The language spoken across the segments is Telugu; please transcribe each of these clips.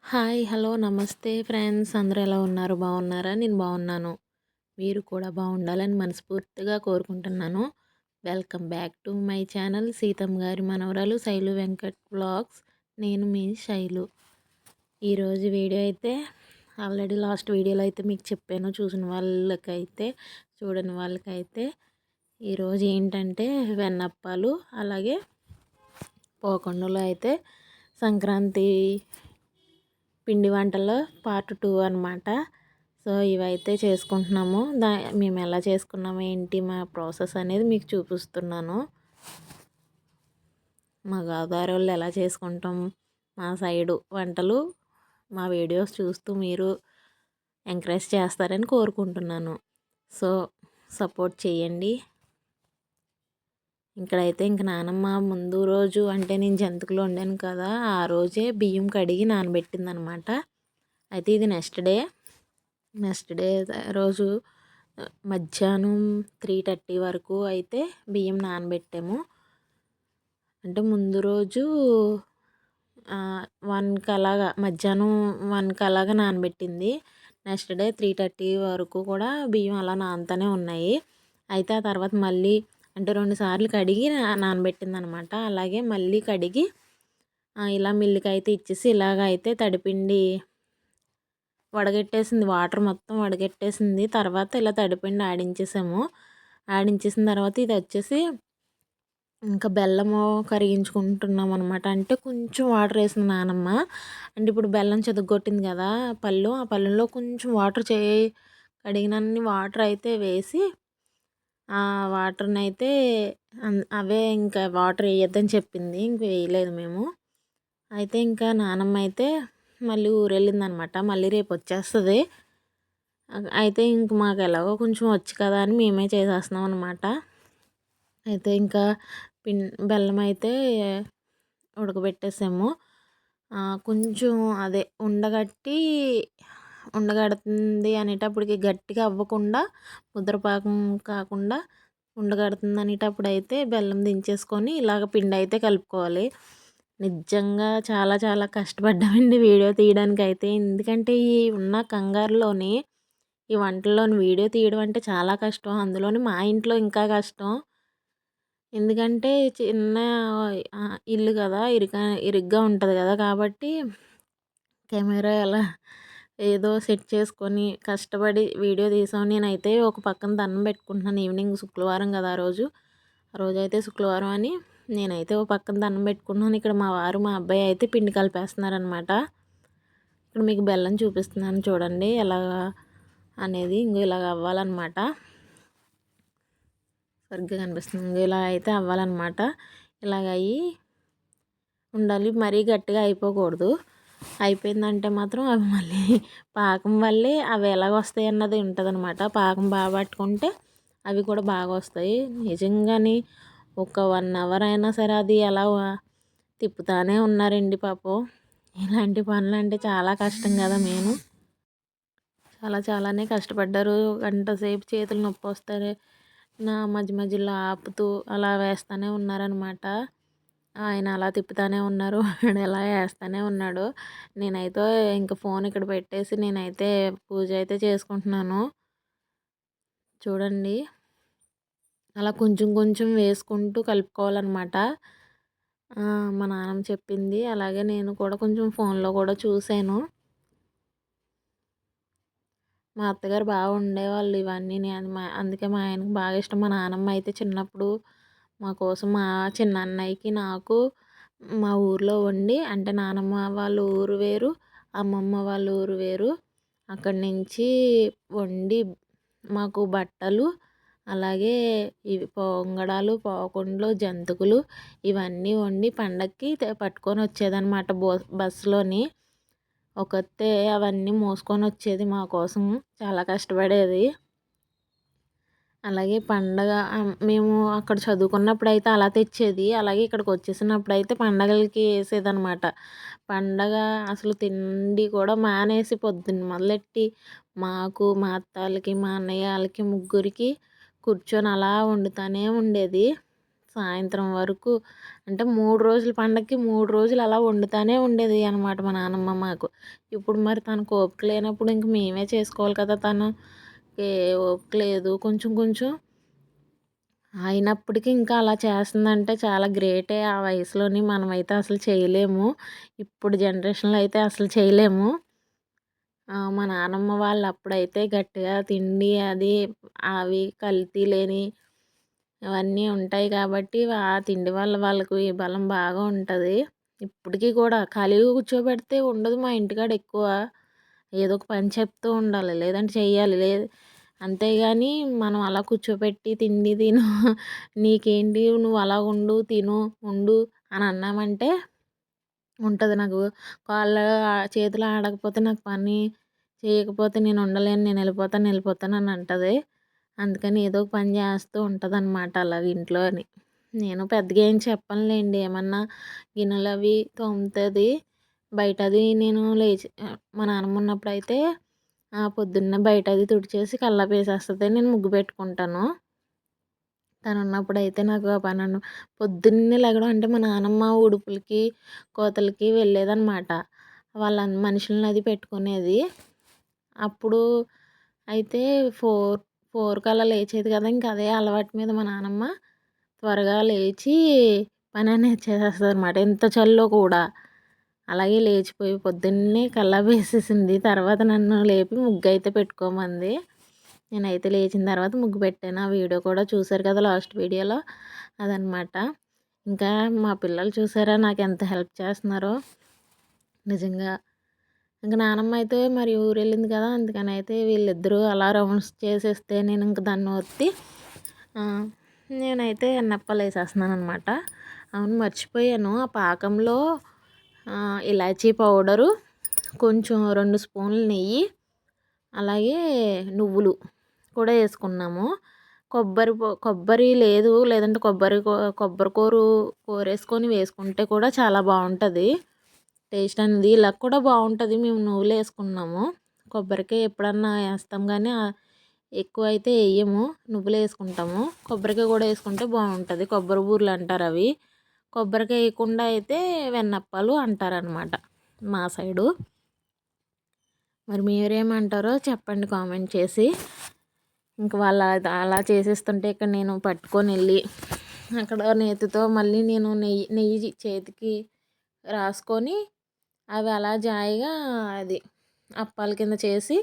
హాయ్! హలో! నమస్తే ఫ్రెండ్స్. అందరూ ఎలా ఉన్నారు? బాగున్నారా? నేను బాగున్నాను. మీరు కూడా బాగుండాలని మనస్ఫూర్తిగా కోరుకుంటున్నాను. Welcome back to my channel Seethamma గారి మనవరాలు శైలు వెంకట్ వ్లాగ్స్. నేను మీ శైలు. ఈరోజు వీడియో అయితే ఆల్రెడీ లాస్ట్ వీడియోలో అయితే మీకు చెప్పాను. చూసిన వాళ్ళకైతే, చూడని వాళ్ళకైతే ఈరోజు ఏంటంటే వెన్నప్పాలు, అలాగే పోకుండలో అయితే సంక్రాంతి పిండి వంటల్లో పార్ట్ 2 అనమాట. సో ఇవైతే చేసుకుంటున్నాము. మేము ఎలా చేసుకున్నాము, ఏంటి మా ప్రాసెస్ అనేది మీకు చూపిస్తున్నాను. మా గోదావరి వాళ్ళు ఎలా చేసుకుంటాం, మా సైడు వంటలు, మా వీడియోస్ చూస్తూ మీరు ఎంకరేజ్ చేస్తారని కోరుకుంటున్నాను. సో సపోర్ట్ చేయండి. ఇక్కడైతే ఇంక నానమ్మ ముందు రోజు అంటే నేను జంతికలు వండాను కదా, ఆ రోజే బియ్యం కడిగి నానబెట్టిందనమాట. అయితే ఇది నెక్స్ట్ డే రోజు మధ్యాహ్నం 3:30 వరకు అయితే బియ్యం నానబెట్టాము. అంటే ముందు రోజు 1కి అలాగా, మధ్యాహ్నం 1కి అలాగా నానబెట్టింది. నెక్స్ట్ డే 3:30 వరకు కూడా బియ్యం అలా నానుతూనే ఉన్నాయి. అయితే ఆ తర్వాత మళ్ళీ అంటే 2 సార్లు కడిగి నానబెట్టిందనమాట. అలాగే మళ్ళీ కడిగి ఇలా మిల్లుకి అయితే ఇచ్చేసి ఇలాగ అయితే తడిపిండి వడగట్టేసింది. వాటర్ మొత్తం వడగట్టేసింది. తర్వాత ఇలా తడిపిండి ఆడించేసాము. ఆడించేసిన తర్వాత ఇది వచ్చేసి ఇంకా బెల్లము కరిగించుకుంటున్నాం అనమాట. అంటే కొంచెం వాటర్ వేసింది నానమ్మ. అంటే ఇప్పుడు బెల్లం చెదగొట్టింది కదా పళ్ళు, ఆ పళ్ళులో కొంచెం వాటర్ కడిగినన్ని వాటర్ అయితే వేసి, ఆ వాటర్ని అయితే అవే ఇంకా వాటర్ వేయొద్దని చెప్పింది. ఇంక వేయలేదు మేము. అయితే ఇంకా నానమ్మ అయితే మళ్ళీ ఊరెళ్ళిందనమాట. మళ్ళీ రేపు వచ్చేస్తుంది. అయితే ఇంక మాకు ఎలాగో కొంచెం వచ్చు కదా అని మేమే చేసేస్తున్నాం అనమాట. అయితే ఇంకా బెల్లం అయితే ఉడకబెట్టేసాము. కొంచెం అదే ఉండగడుతుంది అనేటప్పటికి గట్టిగా అవ్వకుండా, ముద్రపాకం కాకుండా ఉండగడుతుంది అనేటప్పుడు అయితే బెల్లం దించేసుకొని ఇలాగ పిండి అయితే కలుపుకోవాలి. నిజంగా చాలా చాలా కష్టపడ్డామండి వీడియో తీయడానికి అయితే. ఎందుకంటే ఈ ఉన్న కంగారులోని ఈ వంటల్లోని వీడియో తీయడం అంటే చాలా కష్టం. అందులోని మా ఇంట్లో ఇంకా కష్టం. ఎందుకంటే చిన్న ఇల్లు కదా, ఇరుగ్గా ఉంటుంది కదా, కాబట్టి కెమెరా ఎలా ఏదో సెట్ చేసుకొని కష్టపడి వీడియో తీసాం. నేనైతే ఒక పక్కన దండం పెట్టుకుంటున్నాను. ఈవినింగ్ శుక్రవారం కదా ఆ రోజైతే శుక్రవారం అని నేనైతే ఒక పక్కన దండం పెట్టుకుంటున్నాను. ఇక్కడ మా వారు, మా అబ్బాయి అయితే పిండి కలిపేస్తున్నారనమాట. ఇక్కడ మీకు బెల్లం చూపిస్తున్నాను చూడండి ఎలాగా అనేది. ఇంకో ఇలాగ అవ్వాలన్నమాట. సరిగ్గా కనిపిస్తుంది. ఇలా అయితే అవ్వాలన్నమాట. ఇలాగ అయ్యి ఉండాలి. మరీ గట్టిగా అయిపోకూడదు. అయిపోయిందంటే మాత్రం అవి మళ్ళీ పాకం వల్లే అవి ఎలాగ వస్తాయి అన్నది ఉంటుందన్నమాట. పాకం బాగా పట్టుకుంటే అవి కూడా బాగా వస్తాయి. నిజంగానే ఒక 1 అవర్ అయినా సరే అది ఎలా తిప్పుతానే ఉన్నారండి పాపం. ఇలాంటి పనులు అంటే చాలా కష్టం కదా. చాలానే కష్టపడ్డారు. గంట సేపు చేతులు నొప్పి వస్తాయి. మధ్య మధ్యలో ఆపుతూ అలా వేస్తూనే ఉన్నారనమాట. ఆయన అలా తిప్పుతూనే ఉన్నారు. వాడు అలా వేస్తూనే ఉన్నాడు. నేనైతే ఇంక ఫోన్ ఇక్కడ పెట్టేసి నేనైతే పూజ అయితే చేసుకుంటున్నాను. చూడండి అలా కొంచెం కొంచెం వేసుకుంటూ కలుపుకోవాలన్నమాట. మా నాన్నమ్మ చెప్పింది. అలాగే నేను కూడా కొంచెం ఫోన్లో కూడా చూశాను. మా అత్తగారు బాగా ఉండేవాళ్ళు ఇవన్నీ. అందుకే మా ఆయనకు బాగా ఇష్టం. మా నాన్నమ్మ అయితే చిన్నప్పుడు మా కోసం, మా చిన్న అన్నయ్యకి, నాకు మా ఊర్లో వండి, అంటే నానమ్మ వాళ్ళ ఊరు వేరు, అమ్మమ్మ వాళ్ళ ఊరు వేరు, అక్కడి నుంచి వండి మాకు బట్టలు, అలాగే ఇవి పొంగడాలు, పాకుండలు, జంతికలు ఇవన్నీ వండి పండక్కి పట్టుకొని వచ్చేదన్నమాట. బస్సులోని ఒకతే అవన్నీ మోసుకొని వచ్చేది మా కోసం. చాలా కష్టపడేది. అలాగే పండగ మేము అక్కడ చదువుకున్నప్పుడు అయితే అలా తెచ్చేది. అలాగే ఇక్కడికి వచ్చేసినప్పుడు అయితే పండగలకి వేసేదనమాట. పండగ అసలు తిండి కూడా మానేసి పొద్దున్న మొదలెట్టి మాకు, మా అత్తాలకి, మా అన్నయ్య వాళ్ళకి ముగ్గురికి కూర్చొని అలా వండుతూనే ఉండేది. సాయంత్రం వరకు అంటే 3 రోజుల పండగకి 3 రోజులు అలా వండుతానే ఉండేది అనమాట మా నానమ్మ మాకు. ఇప్పుడు మరి తనకు ఓపిక లేనప్పుడు ఇంక మేమే చేసుకోవాలి కదా! తనకి ఓపిక లేదు కొంచెం కొంచెం. అయినప్పటికీ ఇంకా అలా చేస్తుందంటే చాలా గ్రేటే. ఆ వయసులోని మనమైతే అసలు చేయలేము. ఇప్పుడు జనరేషన్‌లో అయితే అసలు చేయలేము. మా నానమ్మ వాళ్ళు అప్పుడైతే గట్టిగా తిండి అది అవి కల్తీ లేని అవన్నీ ఉంటాయి కాబట్టి ఆ తిండి వల్ల వాళ్ళకు ఈ బలం బాగా ఉంటది. ఇప్పటికి కూడా ఖాళీగా కూర్చోబెడితే ఉండదు మా ఇంటికాడ ఎక్కువ. ఏదో ఒక పని చెప్తూ ఉండాలి. లేదంటే చెయ్యాలి. అంతేగాని మనం అలా కూర్చోపెట్టి తిండి తిను నీకేంటి నువ్వు అలా ఉండు, తిను, ఉండు అని అన్నామంటే ఉంటది. నాకు కాళ్ళు చేతులు ఆడకపోతే నాకు పని చేయకపోతే నేను ఉండలేను. నేను వెళ్ళిపోతాను అని అంటది. అందుకని ఏదో ఒక పని చేస్తూ ఉంటదనమాట అలాగ ఇంట్లోని. నేను పెద్దగా ఏం చెప్పనులేండి. ఏమన్నా గిన్నెలు అవి తోముతది. బయటది నేను లేచి మా నాన్నమ్మ ఉన్నప్పుడైతే పొద్దున్నే బయటది తుడిచేసి కల్లాపు వేసేస్తది. నేను ముగ్గు పెట్టుకుంటాను. తనున్నప్పుడైతే నాకు ఆ పని పొద్దున్నే లెగడం అంటే మా నాన్నమ్మ ఉడుపులకి, కోతలకి వెళ్ళేదనమాట. వాళ్ళ మనుషులని అది పెట్టుకునేది. అప్పుడు అయితే 4 కల్లా లేచేది కదా! ఇంక అదే అలవాటు మీద మా నానమ్మ త్వరగా లేచి పని అనేది చేసేస్తదనమాట. ఎంత చలిలో కూడా. అలాగే లేచిపోయి పొద్దున్నే కల్లాపు వేసేసింది. తర్వాత నన్ను లేపి ముగ్గయితే పెట్టుకోమంది. నేనైతే లేచిన తర్వాత ముగ్గు పెట్టాను. ఆ వీడియో కూడా చూసారు కదా లాస్ట్ వీడియోలో. అదనమాట. ఇంకా మా పిల్లలు చూసారా నాకెంత హెల్ప్ చేస్తున్నారో. నిజంగా. ఇంక నానమ్మ అయితే మరి ఊరెళ్ళింది కదా! అందుకనైతే వీళ్ళిద్దరూ అలా రౌండ్స్ చేసేస్తే నేను ఇంక దాన్ని ఒత్తి నేనైతే ఎన్నప్పాలేసేస్తున్నాననమాట. అవును మర్చిపోయాను. ఆ పాకంలో ఇలాచీ పౌడరు, కొంచెం 2 స్పూన్లు నెయ్యి, అలాగే నువ్వులు కూడా వేసుకున్నాము. కొబ్బరి లేదు లేదంటే కొబ్బరి కోరేసుకొని వేసుకుంటే కూడా చాలా బాగుంటుంది టేస్ట్ అనేది. ఇలా కూడా బాగుంటుంది. మేము నువ్వులు వేసుకున్నాము. కొబ్బరికాయ ఎప్పుడన్నా వేస్తాం కానీ ఎక్కువ అయితే వేయము. నువ్వులు వేసుకుంటాము. కొబ్బరికాయ కూడా వేసుకుంటే బాగుంటుంది. కొబ్బరి బూరెలు అంటారు అవి. కొబ్బరికాయ వేయకుండా అయితే వెన్నప్పాలు అంటారనమాట మా సైడు. మరి మీరేమంటారో చెప్పండి కామెంట్ చేసి. ఇంక వాళ్ళు అలా చేసేస్తుంటే ఇక్కడ నేను పట్టుకొని వెళ్ళి అక్కడ నేతితో మళ్ళీ నేను నెయ్యి చేతికి రాసుకొని అవి అలా జాయిగా అది అప్పాల కింద చేసి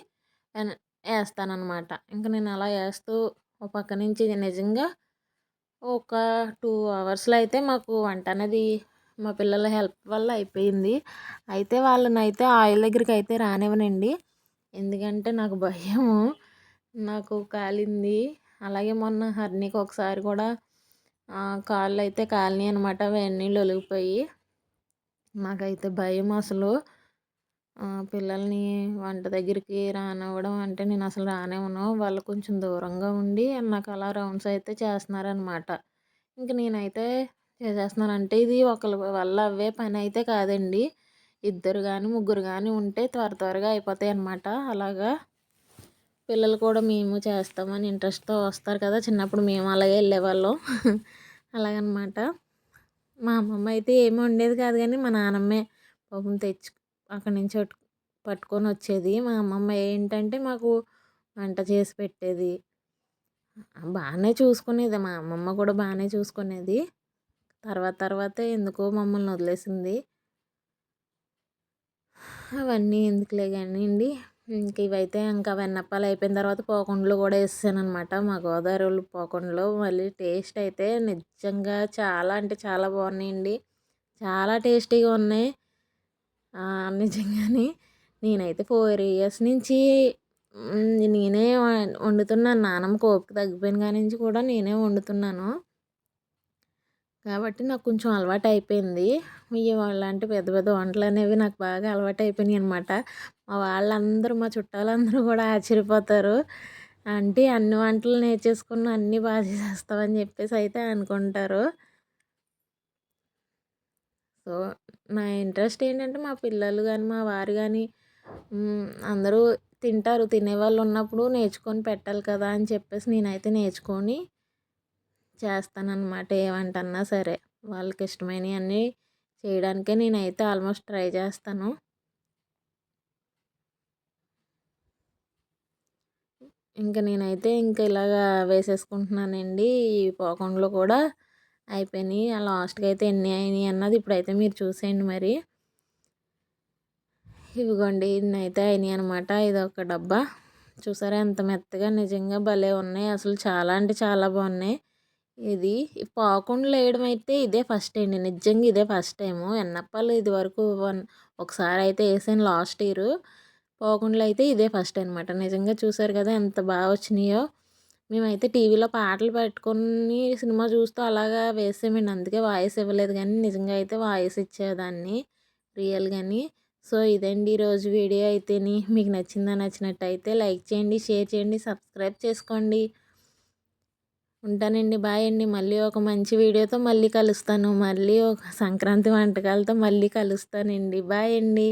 వేస్తానన్నమాట. ఇంక నేను అలా వేస్తూ ఒక పక్క నుంచి నిజంగా ఒక 2 అవర్స్లో అయితే మాకు వంట అనేది మా పిల్లల హెల్ప్ వల్ల అయిపోయింది. అయితే వాళ్ళనైతే ఆయిల్ దగ్గరికి అయితే రానివ్వనండి. ఎందుకంటే నాకు భయము. నాకు కాలింది. అలాగే మొన్న హరిణికి ఒకసారి కూడా కాళ్ళు అయితే కాలినాయి అనమాట. వేడి నీళ్ళు ఒలిగిపోయి. నాకైతే భయం అసలు. పిల్లల్ని వంట దగ్గరికి రానివ్వడం అంటే నేను అసలు రానివ్వను. వాళ్ళు కొంచెం దూరంగా ఉండి నాకు అలా రౌండ్స్ అయితే చేస్తున్నారనమాట. ఇంక నేనైతే చేసేస్తున్నాను. అంటే ఇది ఒకళ్ళ వల్ల అవ్వే పని అయితే కాదండి. ఇద్దరు కానీ ముగ్గురు కానీ ఉంటే త్వరగా అయిపోతాయి అన్నమాట. అలాగా పిల్లలు కూడా మేము చేస్తామని ఇంట్రెస్ట్తో వస్తారు కదా! చిన్నప్పుడు మేము అలాగే వెళ్ళేవాళ్ళం. అలాగనమాట. మా అమ్మమ్మ అయితే ఏమి వండేది కాదు కానీ మా నాన్నమ్మే పాపం అక్కడి నుంచి పట్టుకొని వచ్చేది. మా అమ్మమ్మ ఏంటంటే మాకు వంట చేసి పెట్టేది. బాగానే చూసుకునేది. మా అమ్మమ్మ కూడా బాగానే చూసుకునేది. తర్వాత ఎందుకో మమ్మల్ని వదిలేసింది. అవన్నీ ఎందుకులే కానివ్వండి. ఇంక ఇవైతే ఇంకా వెన్నప్పాలు అయిపోయిన తర్వాత పోకుండలు కూడా వేసేసాననమాట. మా గోదావరి వాళ్ళు పోకుండలు మళ్ళీ టేస్ట్ అయితే నిజంగా చాలా అంటే చాలా బాగున్నాయండి. చాలా టేస్టీగా ఉన్నాయి. నిజంగానే నేనైతే 4 ఇయర్స్ నుంచి నేనే వండుతున్నాను. నాన్నమ్మకి ఓపిక తగ్గిపోయిన కాడి నుంచి కూడా నేనే వండుతున్నాను. కాబట్టి నాకు కొంచెం అలవాటు అయిపోయింది. వాళ్ళంటే పెద్ద పెద్ద వంటలు అనేవి నాకు బాగా అలవాటు అయిపోయినాయి అనమాట. మా వాళ్ళందరూ మా చుట్టాలందరూ కూడా ఆశ్చర్యపోతారు. అంటే అన్ని వంటలు నేర్చేసుకున్నావు అన్నీ బాగా చేసేస్తావని చెప్పేసి అయితే అనుకుంటారు. సో నా ఇంట్రెస్ట్ ఏంటంటే మా పిల్లలు కానీ మా వారు కానీ అందరూ తింటారు. తినేవాళ్ళు ఉన్నప్పుడు నేర్చుకొని పెట్టాలి కదా అని చెప్పేసి నేనైతే నేర్చుకొని చేస్తానన్నమాట. ఏ వంటన్నా సరే. వాళ్ళకి ఇష్టమైనయన్నీ చేయడానికే నేనైతే ఆల్మోస్ట్ ట్రై చేస్తాను. నేనైతే ఇలాగా వేసేసుకుంటున్నానండి. ఈ పోకంలో కూడా అయిపోయినాయి. లాస్ట్‌కి అయితే ఎన్ని అయినాయి అన్నది ఇప్పుడైతే మీరు చూసేయండి మరి. ఇవిగోండి ఇన్నైతే అయినాయి అనమాట. ఇదొక డబ్బా. చూసారా ఎంత మెత్తగా నిజంగా భలే ఉన్నాయి. అసలు చాలా అంటే చాలా బాగున్నాయి. ఇది పాకుండలు వేయడం అయితే ఇదే ఫస్ట్ అండి. నిజంగా ఇదే ఫస్ట్ టైము. ఎన్నప్పాలు ఇదివరకు ఒకసారి అయితే వేసాను లాస్ట్ ఇయర్. పాకుండలు అయితే ఇదే ఫస్ట్ అనమాట. నిజంగా చూసారు కదా ఎంత బాగా వచ్చినాయో. మేమైతే టీవీలో పాటలు పెట్టుకొని సినిమా చూస్తూ అలాగా వేసామండి. అందుకే వాయిస్ ఇవ్వలేదు కానీ నిజంగా అయితే వాయిస్ ఇచ్చేదాన్ని రియల్‌గాని. సో ఇదండి ఈరోజు వీడియో అయితేని. మీకు నచ్చినట్టయితే లైక్ చేయండి, షేర్ చేయండి, సబ్స్క్రైబ్ చేసుకోండి. ఉంటానండి. బాయ్ అండి. మళ్ళీ ఒక మంచి వీడియోతో మళ్ళీ కలుస్తాను. మళ్ళీ ఒక సంక్రాంతి వంటకాలతో మళ్ళీ కలుస్తానండి. బాయ్ అండి.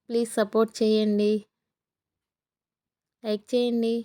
ప్లీజ్ సపోర్ట్ చేయండి. లైక్ చేయండి.